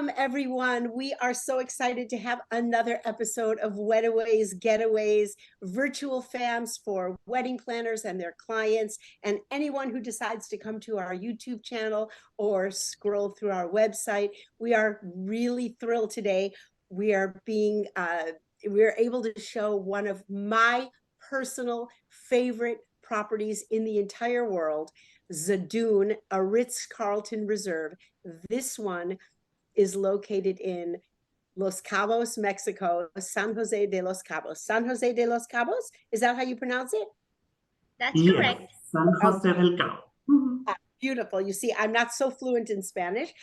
Welcome, everyone. We are so excited to have another episode of Wedaways, Getaways, virtual FAMs for wedding planners and their clients, and anyone who decides to come to our YouTube channel or scroll through our website. We are really thrilled today. We're able to show one of my personal favorite properties in the entire world, Zadún, a Ritz-Carlton Reserve. This one is located in Los Cabos, Mexico, San José de los Cabos. San José de los Cabos? Is that how you pronounce it? That's correct. San José del Cabo. Beautiful. You see, I'm not so fluent in Spanish.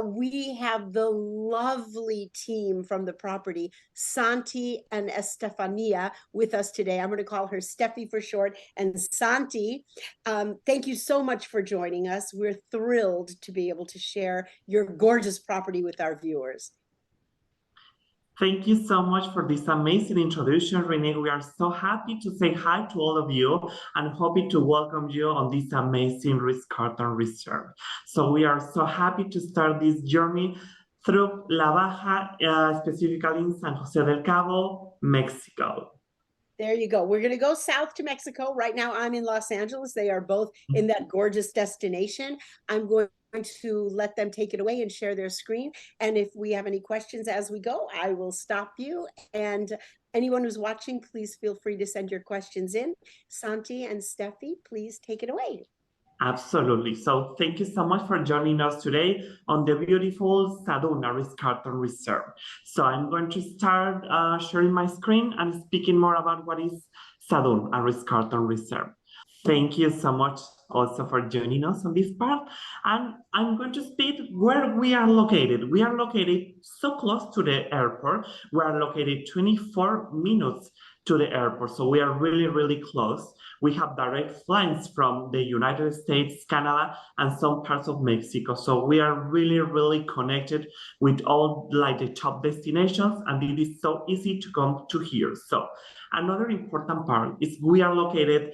We have the lovely team from the property, Santi and Estefania, with us today. I'm going to call her Steffi for short. And Santi, thank you so much for joining us. We're thrilled to be able to share your gorgeous property with our viewers. Thank you so much for this amazing introduction, Renee. We are so happy to say hi to all of you and happy to welcome you on this amazing Ritz-Carlton Reserve. So we are so happy to start this journey through La Baja, specifically in San José del Cabo, Mexico. There you go. We're going to go south to Mexico. Right now, I'm in Los Angeles. They are both in that gorgeous destination. I'm going to let them take it away and share their screen. And if we have any questions as we go, I will stop you. And anyone who's watching, please feel free to send your questions in. Santi and Steffi, please take it away. Absolutely. So thank you so much for joining us today on the beautiful Zadún, Ritz-Carlton Reserve. So I'm going to start sharing my screen and speaking more about what is Zadún, Ritz-Carlton Reserve. Thank you so much also for joining us on this part. And I'm going to speak where we are located. We are located so close to the airport. We are located 24 minutes to the airport. So we are really, really close. We have direct flights from the United States, Canada, and some parts of Mexico. So we are really, really connected with all like the top destinations, and it is so easy to come to here. So another important part is we are located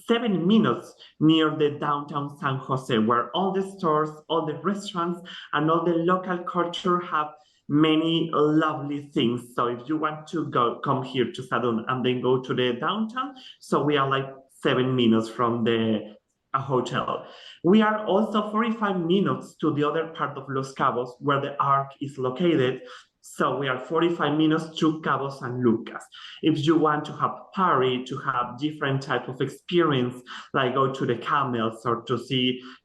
7 minutes near the downtown San Jose, where all the stores, all the restaurants, and all the local culture have many lovely things. So if you want to come here to Zadún and then go to the downtown, so we are like 7 minutes from the hotel. We are also 45 minutes to the other part of Los Cabos, where the Ark is located. So we are 45 minutes to Cabo San Lucas. If you want to have party, to have different type of experience, like go to the camels or to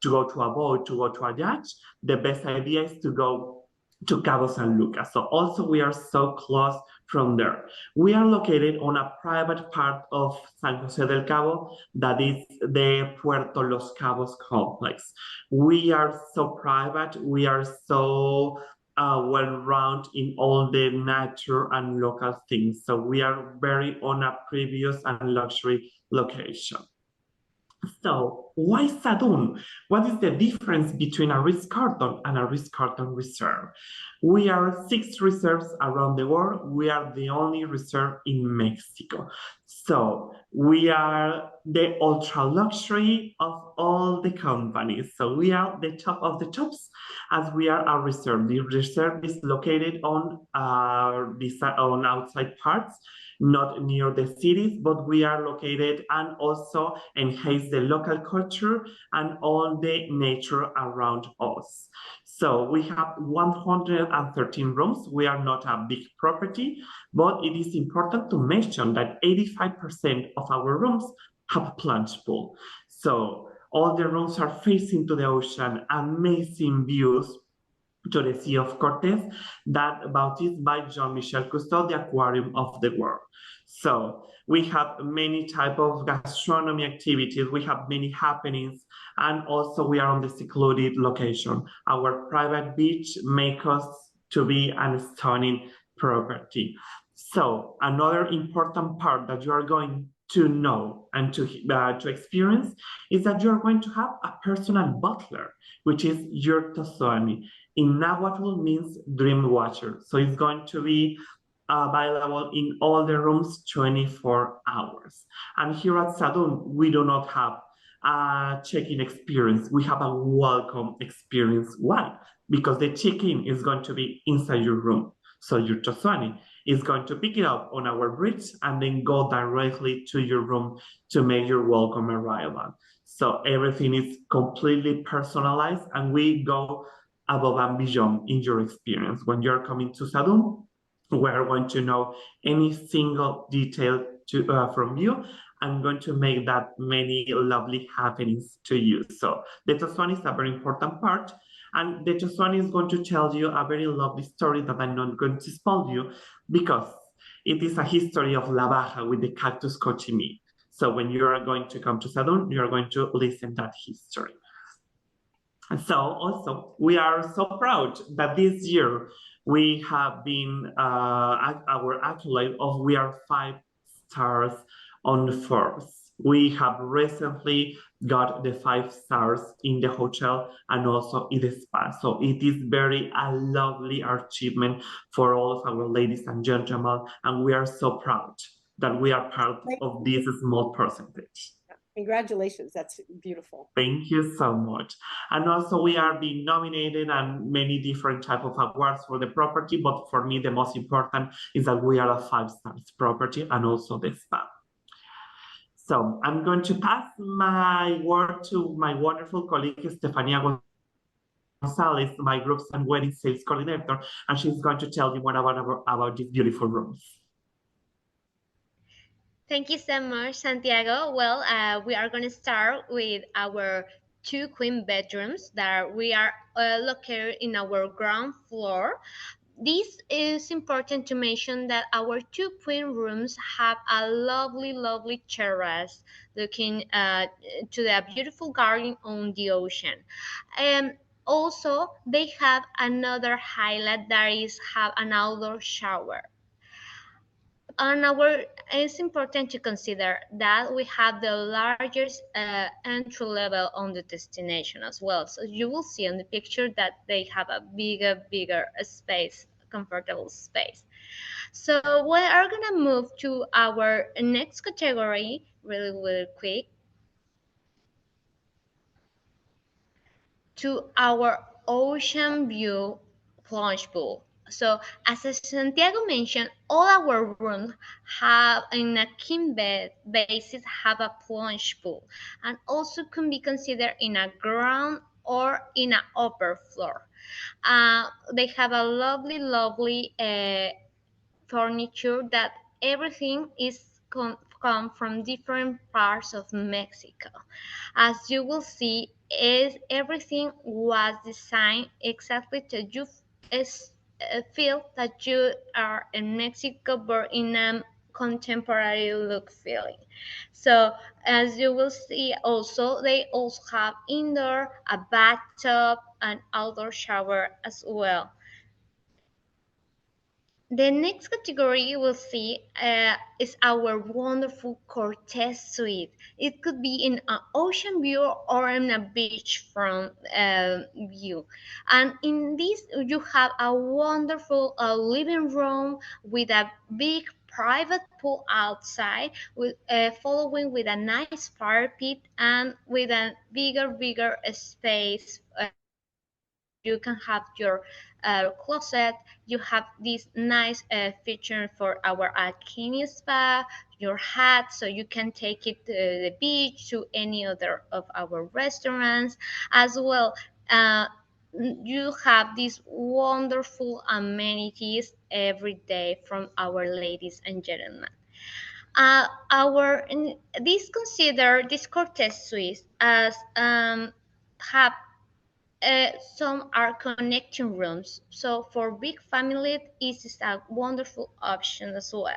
go to a boat, to go to a yacht, the best idea is to go to Cabo San Lucas. So also we are so close from there. We are located on a private part of San José del Cabo, that is the Puerto Los Cabos complex. We are so private, we are so well-rounded in all the nature and local things. So we are very on a previous and luxury location. So why Zadún? What is the difference between a Ritz-Carlton and a Ritz-Carlton Reserve? We are 6 reserves around the world. We are the only reserve in Mexico. So we are the ultra luxury of all the companies. So we are the top of the tops, as we are a reserve. The reserve is located on outside parts, not near the cities, but we are located and also enhance the local culture and all the nature around us. So we have 113 rooms. We are not a big property, but it is important to mention that 85% of our rooms have a plunge pool. So all the rooms are facing to the ocean, amazing views to the Sea of Cortez, that baptized by Jean-Michel Cousteau, the aquarium of the world. So we have many type of gastronomy activities, we have many happenings, and also we are on the secluded location. Our private beach makes us to be a stunning property. So another important part that you are going to know and to experience is that you're going to have a personal butler, which is your Tosoani. In Nahuatl means dream watcher. So it's going to be available in all the rooms 24 hours. And here at Zadún, we do not have a check-in experience. We have a welcome experience. Why? because the check-in is going to be inside your room. So your Toswani is going to pick it up on our bridge and then go directly to your room to make your welcome arrival. So everything is completely personalized, and we go above and beyond in your experience. When you're coming to Zadún, we are going to know any single detail from you. I'm going to make that many lovely happenings to you. So the Toswani is a very important part. And the Toswani is going to tell you a very lovely story that I'm not going to spoil you, because it is a history of La Baja with the cactus cochimi. So when you are going to come to Zadún, you are going to listen that history. So also, we are so proud that this year we have been at our accolade of we are 5 stars on Forbes. We have recently got the 5 stars in the hotel and also in the spa. So it is very a lovely achievement for all of our ladies and gentlemen, and we are so proud that we are part of this small percentage. Congratulations, that's beautiful. Thank you so much. And also we are being nominated and many different type of awards for the property, but for me the most important is that we are a 5 stars property and also the spa. So I'm going to pass my word to my wonderful colleague Estefania Gonzalez, my groups and wedding sales coordinator, and she's going to tell you more about these beautiful rooms. Thank you so much, Santiago. Well, we are going to start with our 2 queen bedrooms that we are located in our ground floor. This is important to mention that our 2 queen rooms have a lovely terrace looking to the beautiful garden on the ocean. Also, they have another highlight that is have an outdoor shower. It's important to consider that we have the largest entry level on the destination as well. So you will see on the picture that they have a bigger space, comfortable space. So we are gonna move to our next category really quick, to our ocean view plunge pool. So as Santiago mentioned, all our rooms have in a king bed basis have a plunge pool, and also can be considered in a ground or in an upper floor. They have a lovely furniture that everything is come from different parts of Mexico. As you will see, is everything was designed exactly to you feel that you are in Mexico, but in a contemporary look feeling. So as you will see, also they also have indoor, a bathtub, and outdoor shower as well. The next category you will see is our wonderful Cortez suite. It could be in an ocean view or in a beachfront view. And in this, you have a wonderful living room with a big private pool outside, with following with a nice fire pit and with a bigger space. You can have your closet. You have this nice feature for our Alkemia Spa, your hat, so you can take it to the beach, to any other of our restaurants as well. You have these wonderful amenities every day from our ladies and gentlemen. This Cortez Suite as have some are connecting rooms, so for big family, this is a wonderful option as well.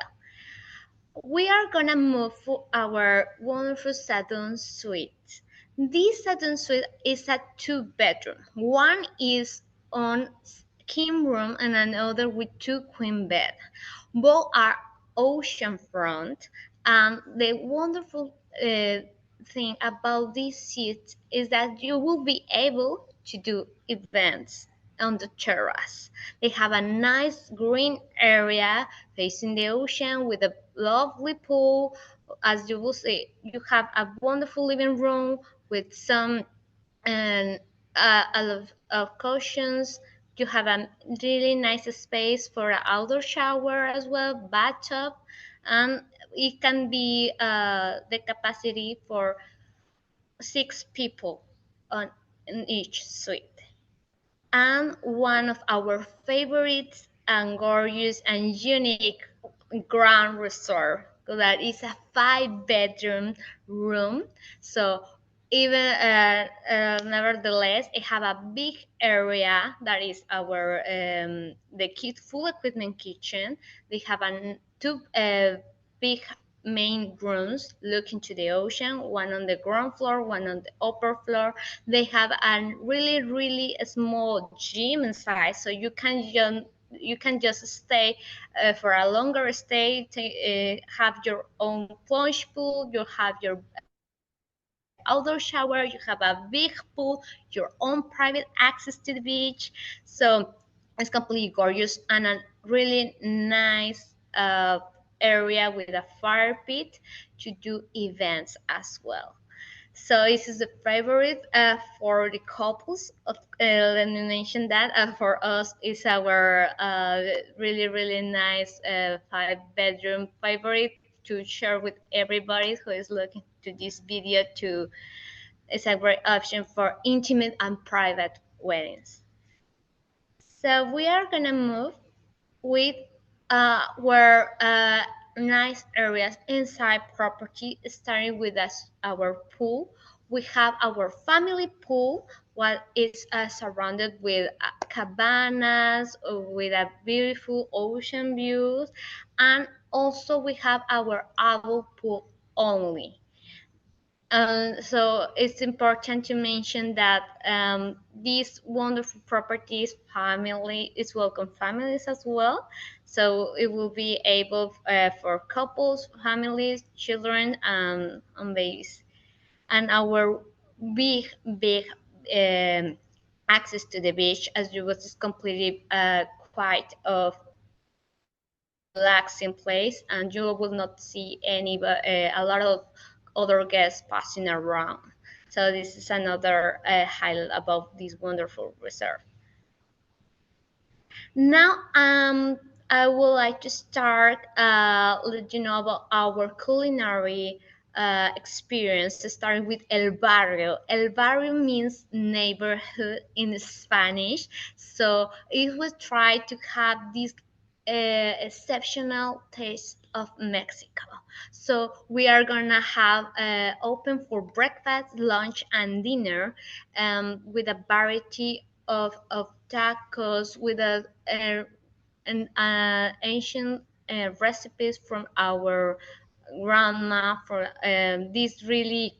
We are gonna move for our wonderful Zadún suite. This Zadún suite is a 2-bedroom. One is on king room and another with 2 queen bed. Both are ocean front, and the wonderful thing about this suite is that you will be able to do events on the terrace. They have a nice green area facing the ocean with a lovely pool. As you will see, you have a wonderful living room with some a lot of cushions. You have a really nice space for an outdoor shower as well, bathtub, and it can be the capacity for 6 people on in each suite. And one of our favorites and gorgeous and unique grand resort that is a 5-bedroom room. So even nevertheless, it have a big area that is our the full equipment kitchen. They have two big main rooms looking to the ocean, one on the ground floor, one on the upper floor. They have a really small gym inside, so you can just stay for a longer stay, have your own plunge pool, you have your outdoor shower, you have a big pool, your own private access to the beach. So it's completely gorgeous and a really nice area with a fire pit to do events as well. So this is the favorite for the couples. Let me mention that for us is our really nice 5-bedroom favorite to share with everybody who is looking to this video. To It's a great option for intimate and private weddings. So we are gonna move with where nice areas inside property, starting with our pool. We have our family pool, what is surrounded with cabanas with a beautiful ocean views, and also we have our adult pool only. So it's important to mention that these wonderful properties family is welcome families as well. So it will be able for couples, families, children, and babies. And our big access to the beach, as you was completely quite of relaxing place, and you will not see a lot of other guests passing around. So this is another highlight about this wonderful reserve. Now, I would like to start let you know about our culinary experience, starting with El Barrio. El Barrio means neighborhood in Spanish. So it will try to have this exceptional taste of Mexico. So we are gonna have open for breakfast, lunch, and dinner with a variety of tacos with ancient recipes from our grandma for this really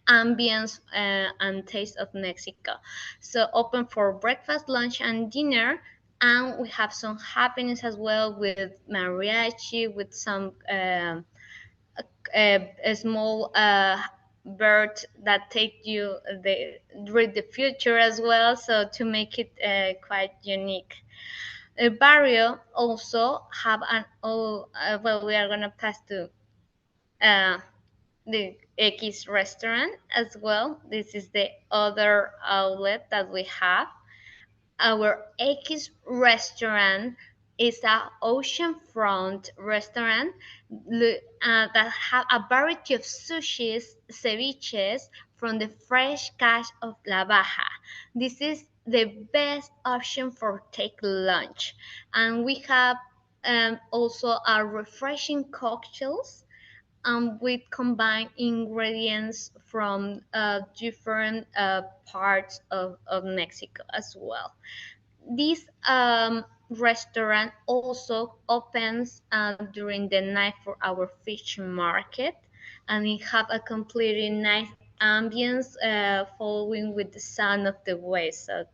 ambience and taste of Mexico. So open for breakfast, lunch, and dinner. And we have some happenings as well with mariachi, with some a small bird that take you read the future as well. So to make it quite unique. El Barrio also have well, we are gonna pass to uh, the X restaurant as well. This is the other outlet that we have. Our X restaurant is a oceanfront restaurant that have a variety of sushis, ceviches from the fresh catch of La Baja. This is the best option for take lunch, and we have also our refreshing cocktails with combined ingredients from different parts of Mexico as well. This restaurant also opens during the night for our fish market, and it have a completely nice ambience following with the sound of the waves, so,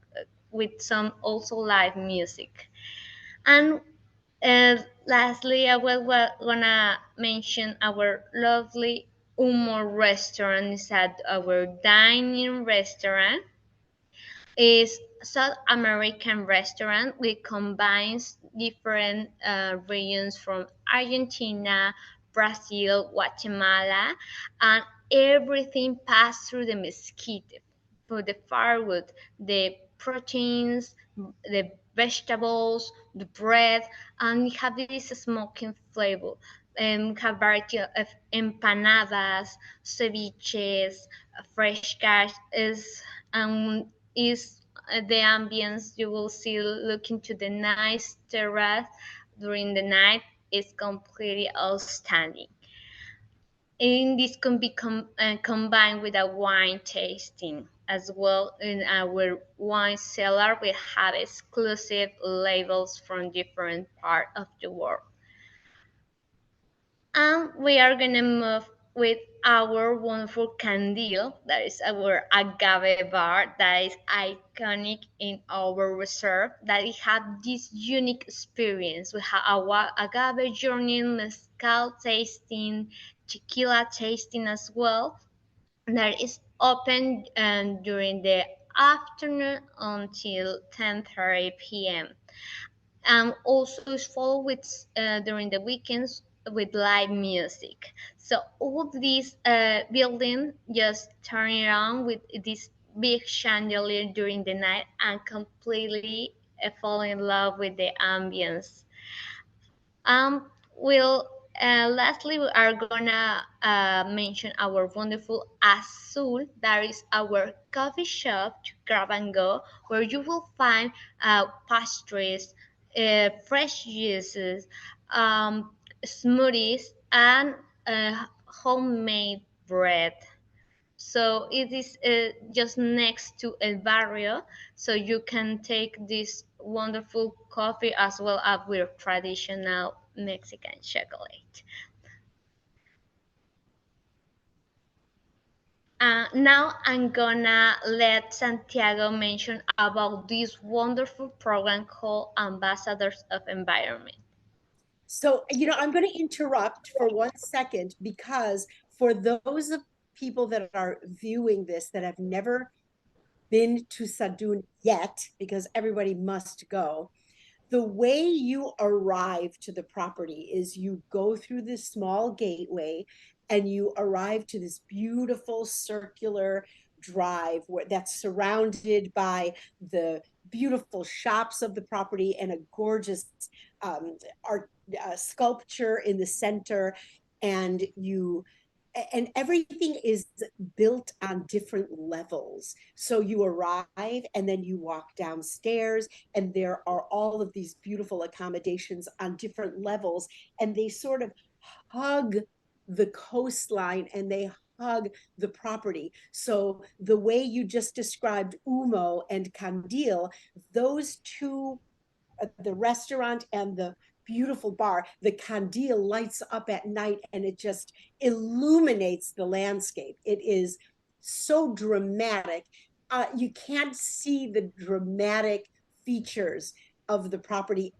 with some also live music. And lastly, I will wanna mention our lovely Humor restaurant. Is at our dining restaurant. Is South American restaurant which combines different regions from Argentina, Brazil, Guatemala, and everything passed through the Mesquite food, the firewood, the proteins, the vegetables, the bread, and we have this smoking flavor. And we have variety of empanadas, ceviches, fresh cash is the ambience you will see looking to the nice terrace during the night is completely outstanding. And this can be combined with a wine tasting as well. In our wine cellar, we have exclusive labels from different parts of the world. And we are going to move with our wonderful candle. That is our agave bar that is iconic in our reserve. That it have this unique experience. We have our agave journey, mezcal tasting, tequila tasting as well. That is open during the afternoon until 10:30 p.m. Also is followed with during the weekends with live music. So all these building just turn around with this big chandelier during the night and completely fall in love with the ambience. Um, we'll Lastly, we are gonna mention our wonderful Azul. That is our coffee shop to grab and go, where you will find pastries, fresh juices, smoothies, and homemade bread. So it is just next to El Barrio, so you can take this wonderful coffee as well as with traditional Mexican chocolate. Now I'm gonna let Santiago mention about this wonderful program called Ambassadors of Environment. So, I'm going to interrupt for 1 second because for those of people that are viewing this that have never been to Zadún yet, because everybody must go, the way you arrive to the property is you go through this small gateway and you arrive to this beautiful circular drive that's surrounded by the beautiful shops of the property and a gorgeous art sculpture in the center, and everything is built on different levels. So you arrive and then you walk downstairs, and there are all of these beautiful accommodations on different levels, and they sort of hug the coastline and they hug the property. So the way you just described Humo and Candil, those two, the restaurant and the beautiful bar, the candil lights up at night and it just illuminates the landscape. It is so dramatic. You can't see the dramatic features of the property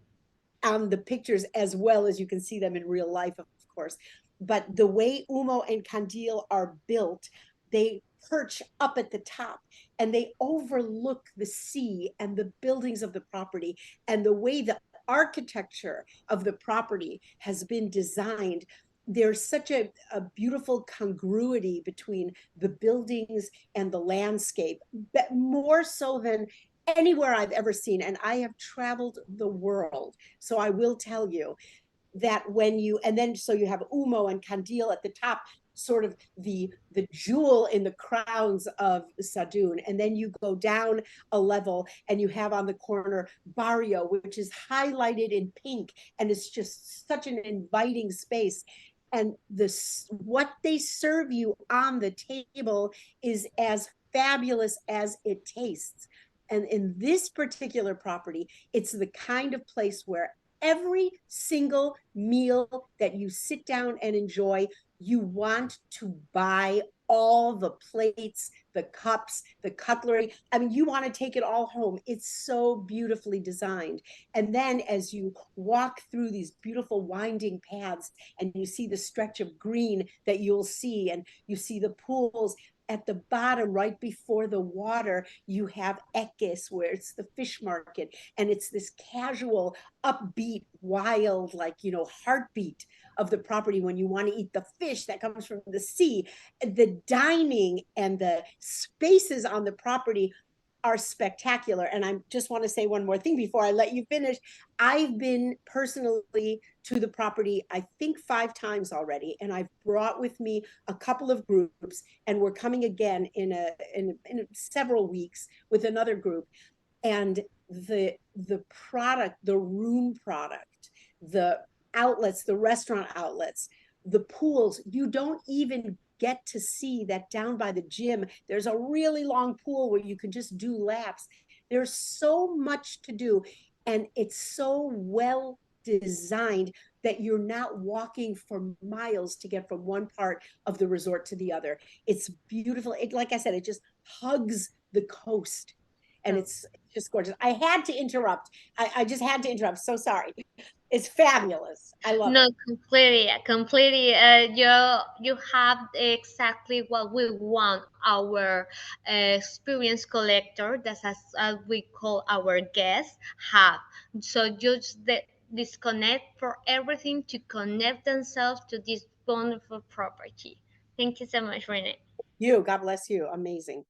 on the pictures as well as you can see them in real life, of course. But the way Humo and Candil are built, they perch up at the top and they overlook the sea and the buildings of the property, and the way the architecture of the property has been designed. There's such a beautiful congruity between the buildings and the landscape, but more so than anywhere I've ever seen. And I have traveled the world, so I will tell you that so you have Humo and Candil at the top, sort of the jewel in the crowns of Zadún, and then you go down a level and you have on the corner Barrio, which is highlighted in pink, and it's just such an inviting space. And what they serve you on the table is as fabulous as it tastes. And in this particular property, it's the kind of place where every single meal that you sit down and enjoy, you want to buy all the plates, the cups, the cutlery. I mean, you want to take it all home. It's so beautifully designed. And then as you walk through these beautiful winding paths and you see the stretch of green that you'll see, and you see the pools, at the bottom, right before the water, you have Ekis, where it's the fish market. And it's this casual, upbeat, wild, like, heartbeat of the property when you want to eat the fish that comes from the sea. The dining and the spaces on the property are spectacular. And I just want to say one more thing before I let you finish. I've been personally to the property, I think 5 times already, and I've brought with me a couple of groups, and we're coming again in several weeks with another group. And the product, the room product, the outlets, the restaurant outlets, the pools, you don't even get to see that down by the gym. There's a really long pool where you can just do laps. There's so much to do, and it's so well designed that you're not walking for miles to get from one part of the resort to the other. It's beautiful. Like I said, it just hugs the coast, and it's just gorgeous. I had to interrupt. I just had to interrupt. So sorry. It's fabulous. I love No, it. completely. You have exactly what we want our experience collector, that's as we call our guests, have. So just disconnect for everything to connect themselves to this wonderful property. Thank you so much, Renee. God bless you. Amazing.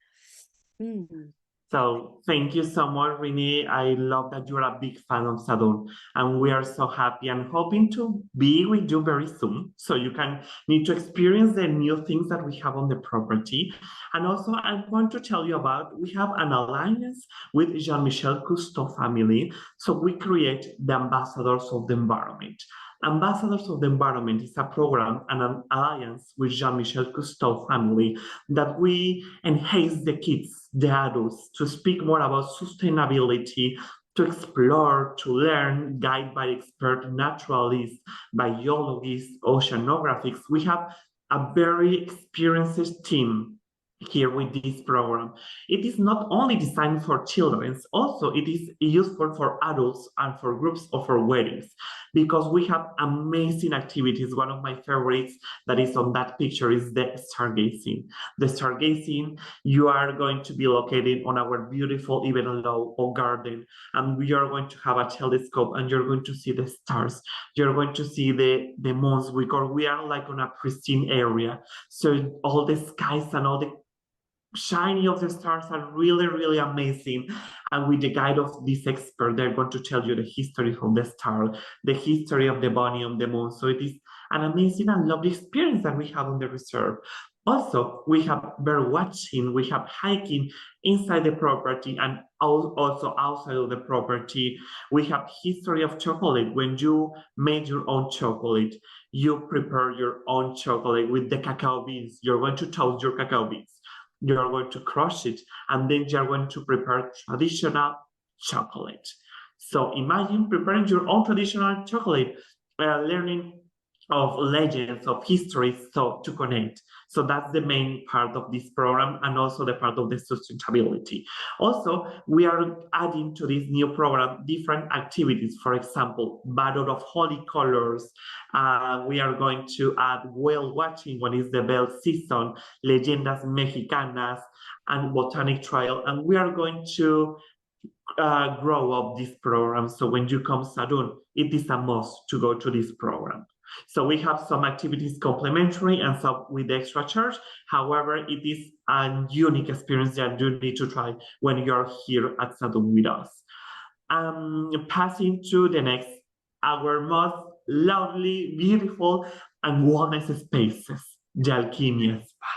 So thank you so much, Renee. I love that you're a big fan of Zadún, and we are so happy and hoping to be with you very soon, so you can need to experience the new things that we have on the property. And also, I want to tell you about, we have an alliance with Jean-Michel Cousteau family. So we create the Ambassadors of the Environment. Ambassadors of the Environment is a program and an alliance with Jean-Michel Cousteau family that we enhance the kids, the adults, to speak more about sustainability, to explore, to learn, guided by expert naturalists, biologists, oceanographers. We have a very experienced team here with this program. It is not only designed for children, also it is useful for adults and for groups or for weddings, because we have amazing activities. One of my favorites that is on that picture is the stargazing. The stargazing, you are going to be located on our beautiful Iberlo garden, and we are going to have a telescope, and you're going to see the stars. You're going to see the moons, because we are like on a pristine area. So all the skies and all the shiny of the stars are really, really amazing. And with the guide of this expert, they're going to tell you the history of the star, the history of the bunny on the moon. So it is an amazing and lovely experience that we have on the reserve. Also, we have bird watching, we have hiking inside the property and also outside of the property. We have history of chocolate. When you made your own chocolate, you prepare your own chocolate with the cacao beans. You're going to toast your cacao beans. You're going to crush it, and then you're going to prepare traditional chocolate. So imagine preparing your own traditional chocolate, learning of legends, of history, so to connect. So that's the main part of this program, and also the part of the sustainability. Also, we are adding to this new program different activities. For example, battle of holy colors. We are going to add whale watching when it's the bell season, leyendas mexicanas, and botanic trail. And we are going to grow up this program. So when you come Zadún, it is a must to go to this program. So we have some activities complementary and some with extra charge. However, it is a unique experience that you need to try when you're here at Zadún with us. Passing to the next, our most lovely, beautiful, and wellness spaces, the Alkemia Spa.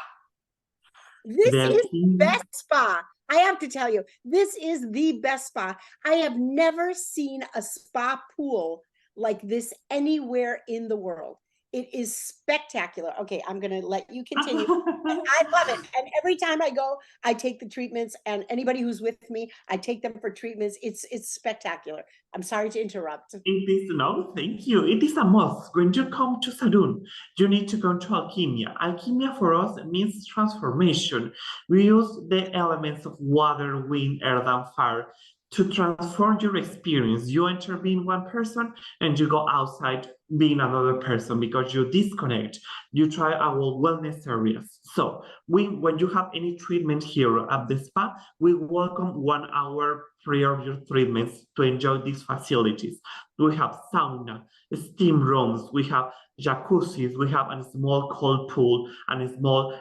This is the best spa. I have to tell you, this is the best spa. I have never seen a spa pool like this anywhere in the world. It is spectacular. Okay, I'm going to let you continue. I love it. And every time I go, I take the treatments, and anybody who's with me, I take them for treatments. It's spectacular. I'm sorry to interrupt. It is, no, thank you. It is a must. When you come to Zadún, you need to go to Alkemia. Alkemia for us means transformation. We use the elements of water, wind, earth, and fire to transform your experience. You enter being one person and you go outside being another person because you disconnect. You try our wellness areas. So when you have any treatment here at the spa, we welcome 1 hour prior of your treatments to enjoy these facilities. We have sauna, steam rooms, we have jacuzzis, we have a small cold pool and a small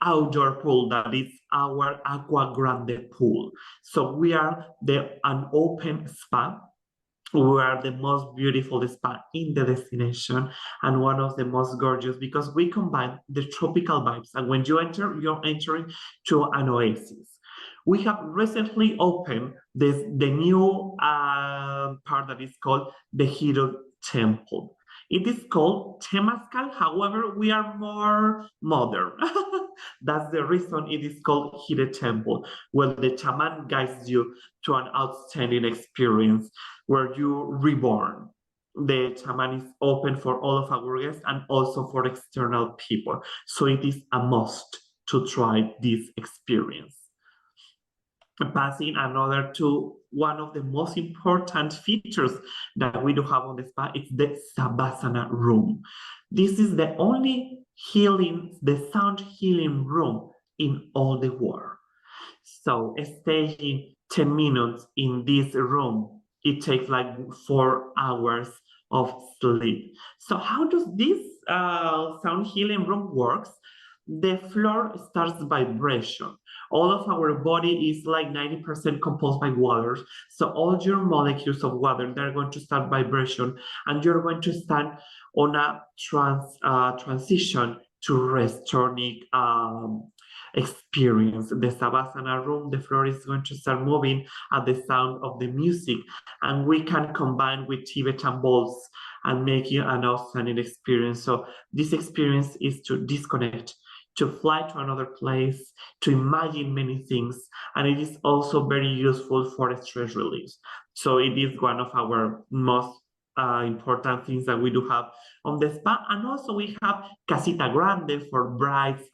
outdoor pool that is our Aqua Grande pool. So we are an open spa. We are the most beautiful spa in the destination and one of the most gorgeous because we combine the tropical vibes. And when you enter, you're entering to an oasis. We have recently opened the new part that is called the Hero Temple. It is called Temazcal, however, we are more modern. That's the reason it is called Hero Temple, where the shaman guides you to an outstanding experience where you reborn. The shaman is open for all of our guests and also for external people. So it is a must to try this experience. Passing another to one of the most important features that we do have on the spa, it's the Savasana room. This is the only the sound healing room in all the world. So staying 10 minutes in this room, it takes like 4 hours of sleep. So how does this sound healing room works? The floor starts vibration. All of our body is like 90% composed by water. So all your molecules of water, they're going to start vibration and you're going to stand on a transition to restoring experience. The Savasana room, the floor is going to start moving at the sound of the music, and we can combine with Tibetan bowls and make you an outstanding experience. So this experience is to disconnect, to fly to another place, to imagine many things, and it is also very useful for stress relief. So it is one of our most important things that we do have on the spa. And also we have Casita Grande for brides,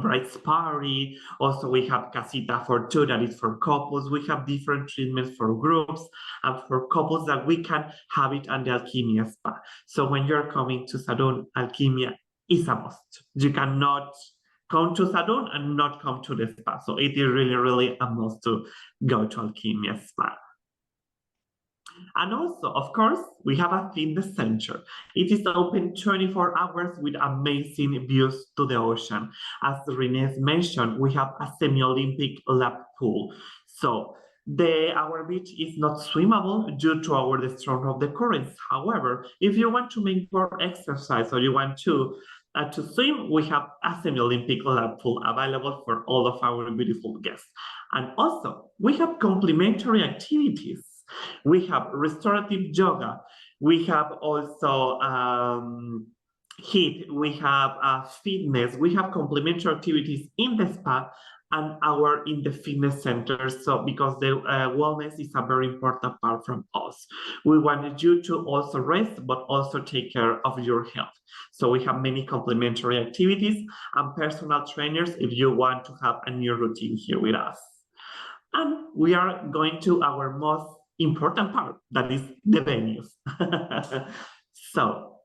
bride's party. Also we have Casita for two, that is for couples. We have different treatments for groups and for couples that we can have it at the Alkemia Spa. So when you're coming to Zadún, Alkemia is a must. You cannot come to Zadún and not come to the spa. So it is really, really a must to go to Alkemia Spa. And also, of course, we have a fitness center. It is open 24 hours with amazing views to the ocean. As Renee mentioned, we have a semi-Olympic lap pool. So our beach is not swimmable due to the strength of the currents. However, if you want to make more exercise or you want to swim, we have a semi-Olympic lap pool available for all of our beautiful guests. And also, we have complementary activities. We have restorative yoga. We have also HIIT. We have fitness. We have complementary activities in the spa and in the fitness center. So because the wellness is a very important part from us. We wanted you to also rest, but also take care of your health. So we have many complementary activities and personal trainers if you want to have a new routine here with us. And we are going to our most important part, that is the venues. So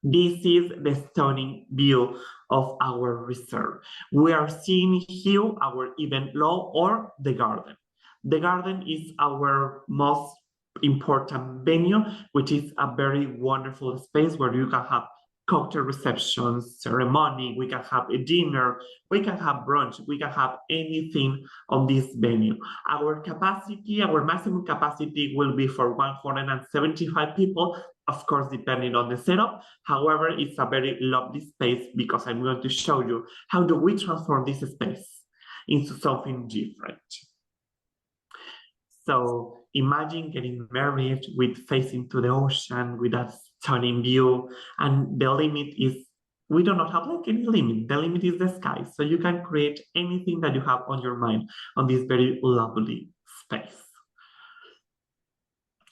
this is the stunning view of our reserve. We are seeing here our event lawn or the garden. The garden is our most important venue, which is a very wonderful space where you can have cocktail receptions, ceremony, we can have a dinner, we can have brunch, we can have anything on this venue. Our capacity, our maximum capacity will be for 175 people, of course, depending on the setup. However, it's a very lovely space because I'm going to show you how do we transform this space into something different. So imagine getting married with facing to the ocean with that stunning view, and the limit is, we do not have like any limit. The limit is the sky. So you can create anything that you have on your mind on this very lovely space.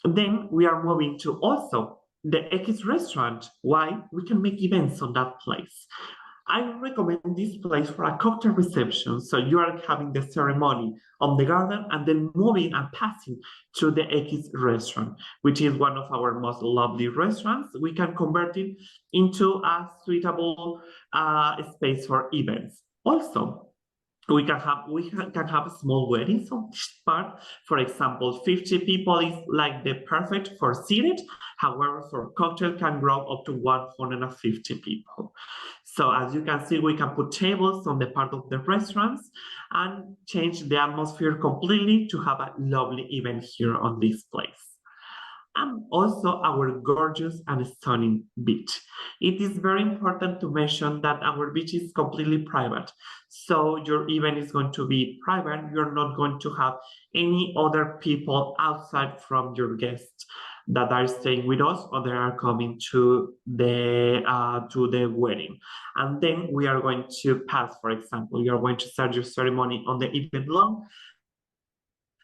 Then we are moving to also the X restaurant. Why? We can make events on that place. I recommend this place for a cocktail reception. So you are having the ceremony on the garden and then moving and passing to the X restaurant, which is one of our most lovely restaurants. We can convert it into a suitable space for events. Also, we can have small weddings on this part. For example, 50 people is like the perfect for seated. However, for cocktail can grow up to 150 people. So as you can see, we can put tables on the part of the restaurants and change the atmosphere completely to have a lovely event here on this place. And also our gorgeous and stunning beach. It is very important to mention that our beach is completely private. So your event is going to be private. You're not going to have any other people outside from your guests that are staying with us or they are coming to the wedding. And then we are going to pass, for example, you are going to start your ceremony on the event lawn.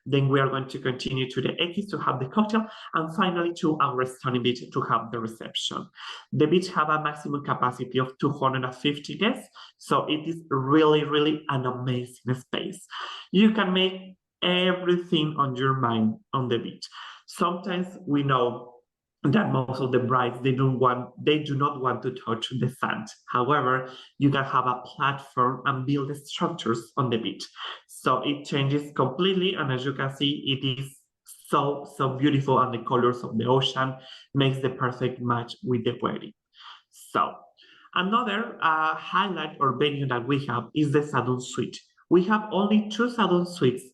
Then we are going to continue to the X to have the cocktail, and finally to our stunning beach to have the reception. The beach have a maximum capacity of 250 guests, so it is really, really an amazing space. You can make everything on your mind on the beach. Sometimes we know that most of the brides they do not want to touch the sand. However, you can have a platform and build structures on the beach. So it changes completely, and as you can see, it is so beautiful, and the colors of the ocean makes the perfect match with the wedding. So another highlight or venue that we have is the Zadún suite. We have only 2 Zadún suites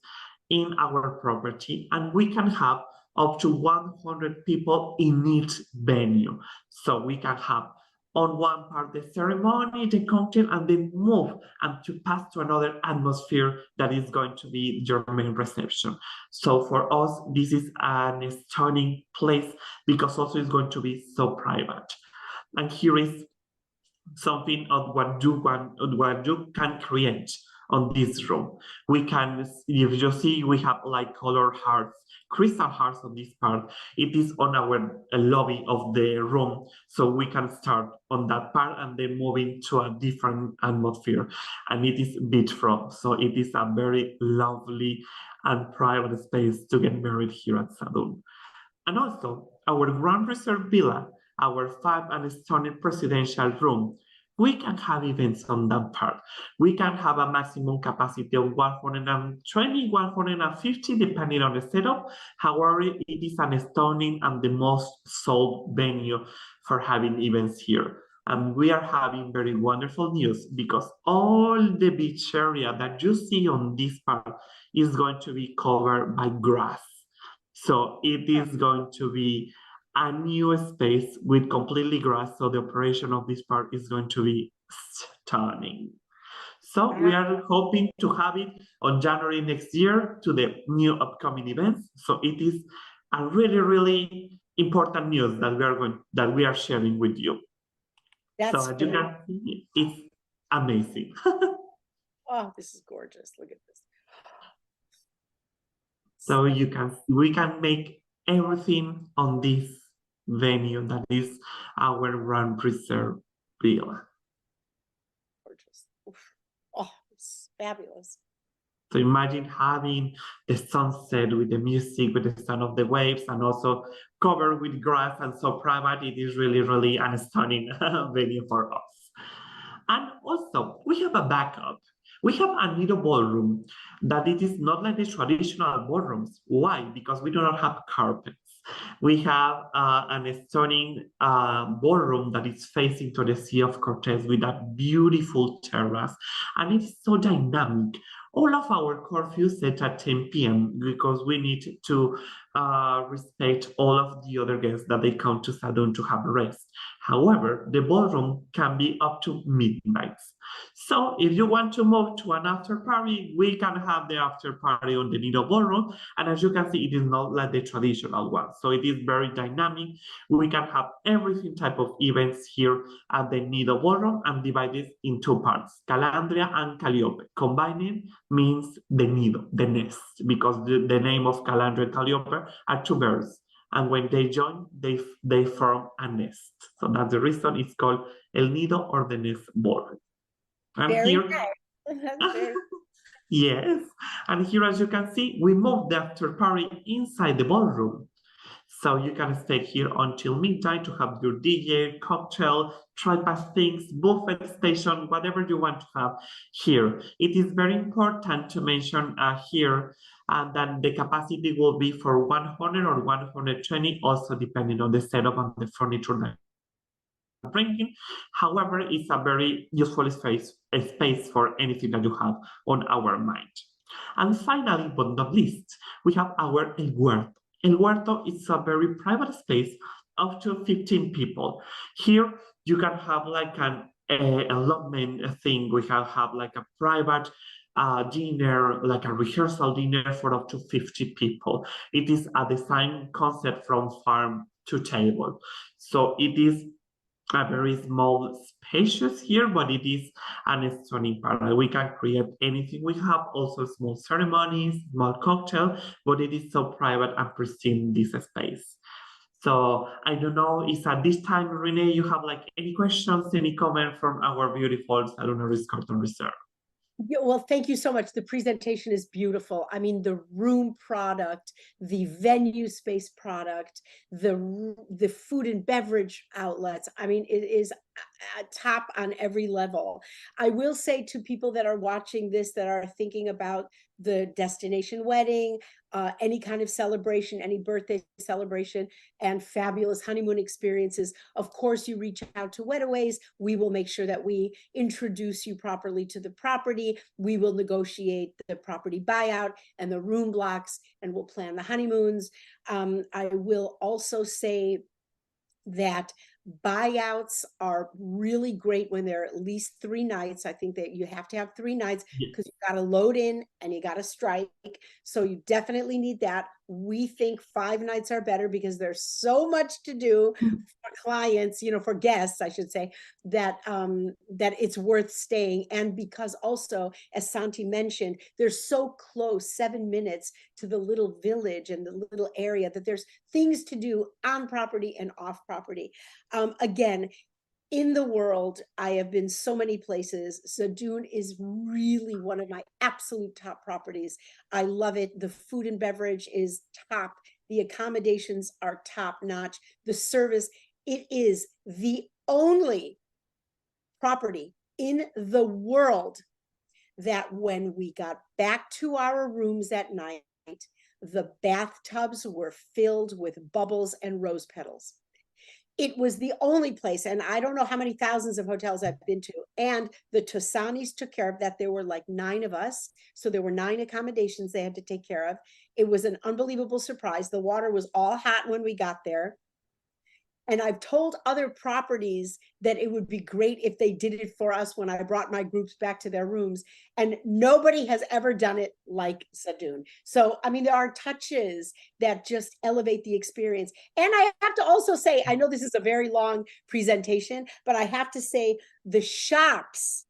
in our property, and we can have up to 100 people in each venue. So we can have on one part the ceremony, the cocktail, and then move and to pass to another atmosphere that is going to be your main reception. So for us, this is a stunning place because also it's going to be so private. And here is something of what you can create on this room. We can, if you see, we have like color hearts, crystal hearts on this part. It is on our lobby of the room, so we can start on that part and then move into a different atmosphere. And it is beachfront, so it is a very lovely and private space to get married here at Zadún. And also our Grand Reserve Villa, our 5 and stunning presidential room. We can have events on that part. We can have a maximum capacity of 120, 150, depending on the setup. However, it is an stunning and the most sold venue for having events here. And we are having very wonderful news because all the beach area that you see on this part is going to be covered by grass. So it is going to be a new space with completely grass, so the operation of this part is going to be stunning. So we are hoping to have it on January next year to the new upcoming events. So it is a really, really important news that we are sharing with you. That's so as you can see, it's amazing. Oh, this is gorgeous. Look at this. So we can make everything on this venue that is our Grand Reserve Villa. Gorgeous. Oof. Oh, it's fabulous. So imagine having the sunset with the music, with the sound of the waves, and also covered with grass and so private. It is really, really a stunning venue for us. And also, we have a backup. We have a Nido ballroom that it is not like the traditional ballrooms. Why? Because we do not have carpets. We have an stunning ballroom that is facing to the Sea of Cortez with that beautiful terrace, and it is so dynamic. All of our curfews set at 10 p.m. because we need to respect all of the other guests that they come to Zadún to have rest. However, the ballroom can be up to midnight. So if you want to move to an after party, we can have the after party on the Nido ballroom. And as you can see, it is not like the traditional one. So it is very dynamic. We can have everything type of events here at the Nido ballroom and divide it in 2 parts, Calandria and Calliope. Combining means the nido, the nest, because the name of Calandria and Calliope are 2 birds. And when they join, they form a nest. So that's the reason it's called El Nido or the Nest Ballroom. And Very here, nice. That's very yes, and here, as you can see, we moved the after party inside the ballroom. So you can stay here until midnight to have your DJ, cocktail, try past things, buffet station, whatever you want to have here. It is very important to mention here that the capacity will be for 100 or 120, also depending on the setup and the furniture that you're bringing. However, it's a very useful space for anything that you have on our mind. And finally, but not least, we have our El Huerto. El Huerto is a very private space up to 15 people. Here, you can have like an allotment thing. We have like a private dinner, like a rehearsal dinner for up to 50 people. It is a design concept from farm to table. So it is a very small spacious here, but it is an stunning part. We can create anything. We have also small ceremonies, small cocktail, but it is so private and pristine, this space. So I don't know if at this time, Renee, you have like any questions, any comment from our beautiful Zadún Ritz-Carlton Reserve. Yeah, well, thank you so much. The presentation is beautiful. I mean, the room product, the venue space product, the food and beverage outlets. I mean, it is top on every level. I will say to people that are watching this, that are thinking about the destination wedding, any kind of celebration, any birthday celebration, and fabulous honeymoon experiences, of course, you reach out to Wedaways. We will make sure that we introduce you properly to the property. We will negotiate the property buyout and the room blocks, and we'll plan the honeymoons. I will also say that buyouts are really great when they're at least 3 nights. I think that you have to have 3 nights because you got to load in and you got to strike. So you definitely need that. We think 5 nights are better because there's so much to do for clients, you know, for guests, I should say, that that it's worth staying. And because also, as Santi mentioned, they're so close, 7 minutes to the little village and the little area, that there's things to do on property and off property. Again, in the world, I have been so many places. Zadún is really one of my absolute top properties. I love it. The food and beverage is top. The accommodations are top notch. The service, it is the only property in the world that when we got back to our rooms at night, the bathtubs were filled with bubbles and rose petals. It was the only place, and I don't know how many thousands of hotels I've been to, and the Tosanis took care of that. There were like 9 of us, so there were 9 accommodations they had to take care of. It was an unbelievable surprise. The water was all hot when we got there. And I've told other properties that it would be great if they did it for us when I brought my groups back to their rooms. And nobody has ever done it like Zadún. So, I mean, there are touches that just elevate the experience. And I have to also say, I know this is a very long presentation, but I have to say the shops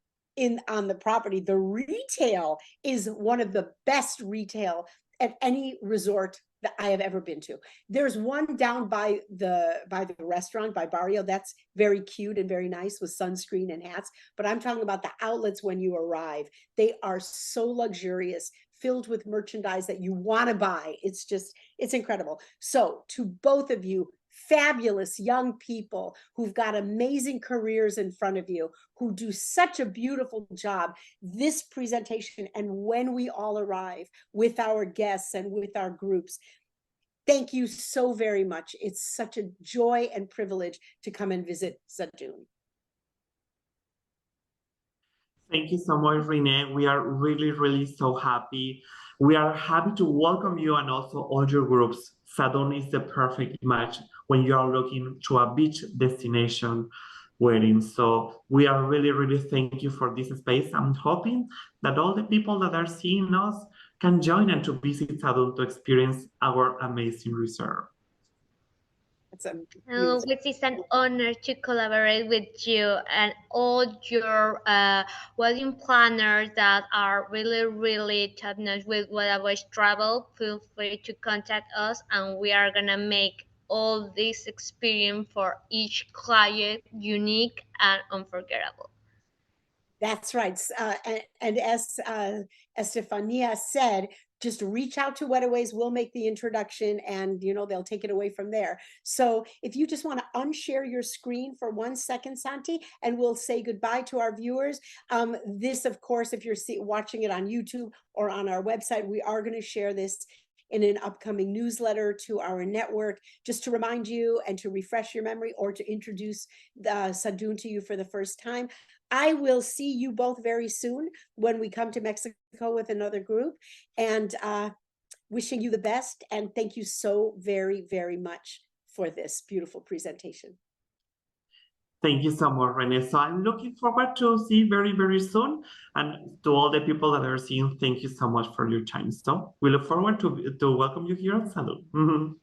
on the property, the retail is one of the best retail at any resort that I have ever been to. There's one down by the restaurant, by Barrio, that's very cute and very nice with sunscreen and hats. But I'm talking about the outlets when you arrive. They are so luxurious, filled with merchandise that you want to buy. It's incredible. So to both of you, fabulous young people who've got amazing careers in front of you, who do such a beautiful job, this presentation and when we all arrive with our guests and with our groups, thank you so very much. It's such a joy and privilege to come and visit Zadún. Thank you so much, Renee. We are really, really so happy. We are happy to welcome you and also all your groups. Zadún is the perfect match when you are looking to a beach destination wedding. So we are really, really thank you for this space. I'm hoping that all the people that are seeing us can join and to visit Zadún to experience our amazing resort. Which is an honor to collaborate with you and all your wedding planners that are really, really top notch with Wedaways travel. Feel free to contact us, and we are gonna make all this experience for each client unique and unforgettable. That's right. And as Estefania said, just reach out to Wedaways. We'll make the introduction, and they'll take it away from there. So if you just want to unshare your screen for 1 second, Santi, and we'll say goodbye to our viewers. This, of course, if you're watching it on YouTube or on our website, we are going to share this in an upcoming newsletter to our network, just to remind you and to refresh your memory, or to introduce the Zadún to you for the first time. I will see you both very soon when we come to Mexico with another group, and wishing you the best. And thank you so very, very much for this beautiful presentation. Thank you so much, Renee. So I'm looking forward to see you very, very soon. And to all the people that are seeing, thank you so much for your time. So we look forward to welcome you here at Zadún.